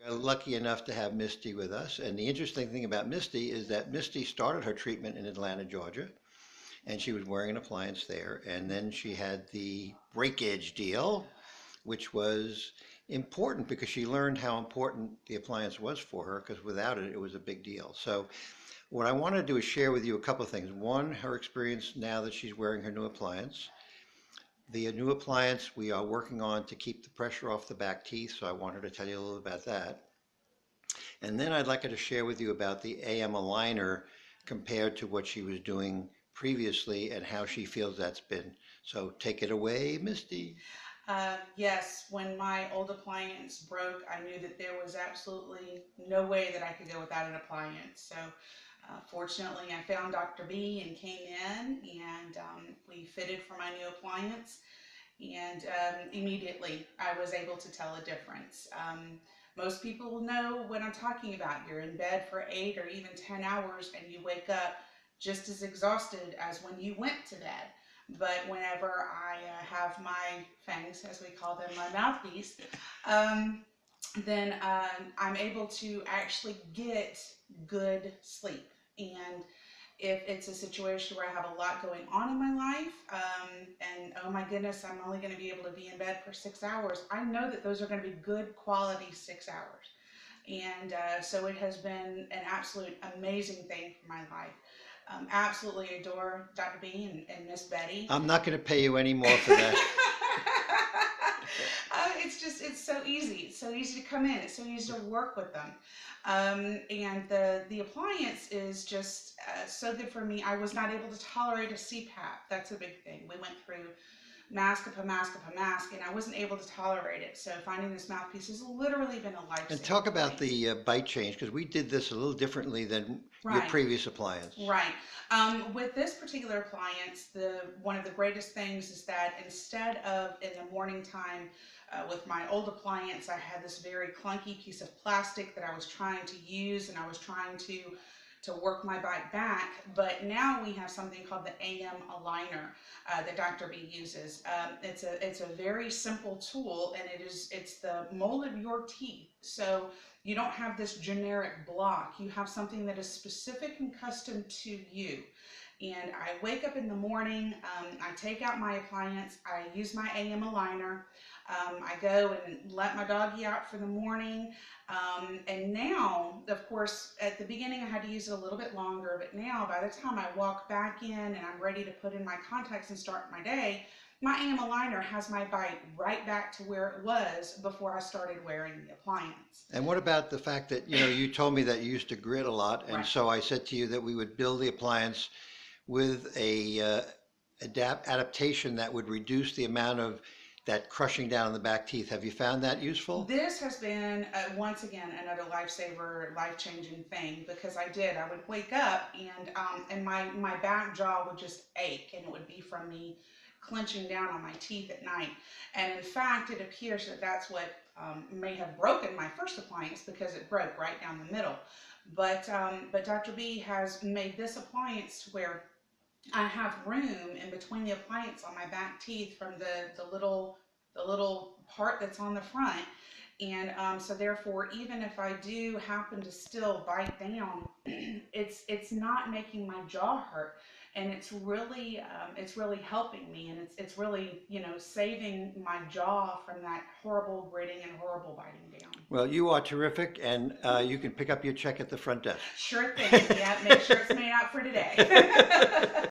Lucky enough to have Misty with us. And the interesting thing about Misty is that Misty started her treatment in Atlanta, Georgia, and she was wearing an appliance there. And then she had the breakage deal, which was important because she learned how important the appliance was for her, because without it, it was a big deal. So what I want to do is share with you a couple of things. One, her experience now that she's wearing her new appliance. The new appliance we are working on to keep the pressure off the back teeth, so I want her to tell you a little about that. And then I'd like her to share with you about the AM aligner compared to what she was doing previously and how she feels that's been. So take it away, Misty. Yes, when my old appliance broke, I knew that there was absolutely no way that I could go without an appliance. So, fortunately, I found Dr. B and came in, and we fitted for my new appliance. And immediately, I was able to tell a difference. Most people know what I'm talking about. You're in bed for 8 or even 10 hours, and you wake up just as exhausted as when you went to bed. But whenever I have my fangs, as we call them, my mouthpiece, um, then I'm able to actually get good sleep. And if it's a situation where I have a lot going on in my life, and oh my goodness, I'm only going to be able to be in bed for 6 hours, I know that those are going to be good quality 6 hours. And so it has been an absolute amazing thing for my life. Absolutely adore Dr. B and Miss Betty. I'm not going to pay you any more for that. It's so easy. It's so easy to come in. It's so easy to work with them. And the appliance is just so good for me. I was not able to tolerate a CPAP. That's a big thing. We went through mask upon mask upon mask, and I wasn't able to tolerate it. So finding this mouthpiece has literally been a And lifesaver talk for about me. the bite change, because we did this a little differently than your Right. previous appliance. Right. With this particular appliance, the one of the greatest things is that instead of in the morning time with my old appliance, I had this very clunky piece of plastic that I was trying to use, and I was trying to work my bite back. But now we have something called the AM aligner that Dr. B uses. It's a very simple tool, and it's the mold of your teeth. So you don't have this generic block. You have something that is specific and custom to you. And I wake up in the morning, I take out my appliance, I use my AM aligner, I go and let my doggy out for the morning. And now, of course, at the beginning I had to use it a little bit longer, but now by the time I walk back in and I'm ready to put in my contacts and start my day, my AM aligner has my bite right back to where it was before I started wearing the appliance. And what about the fact that, you told me that you used to grit a lot, and Right. so I said to you that we would build the appliance with a adaptation that would reduce the amount of that crushing down on the back teeth. Have you found that useful? This has been once again another lifesaver, life-changing thing because I would wake up and my back jaw would just ache, and it would be from me clenching down on my teeth at night. And in fact, it appears that that's what may have broken my first appliance because it broke right down the middle. But Dr. B has made this appliance to where I have room in between the appliance on my back teeth from the little part that's on the front. And so therefore, even if I do happen to still bite down, it's not making my jaw hurt, and it's really helping me, and it's really saving my jaw from that horrible gritting and horrible biting down. Well, you are terrific, and you can pick up your check at the front desk. Sure thing. Yeah, make sure it's made out for today.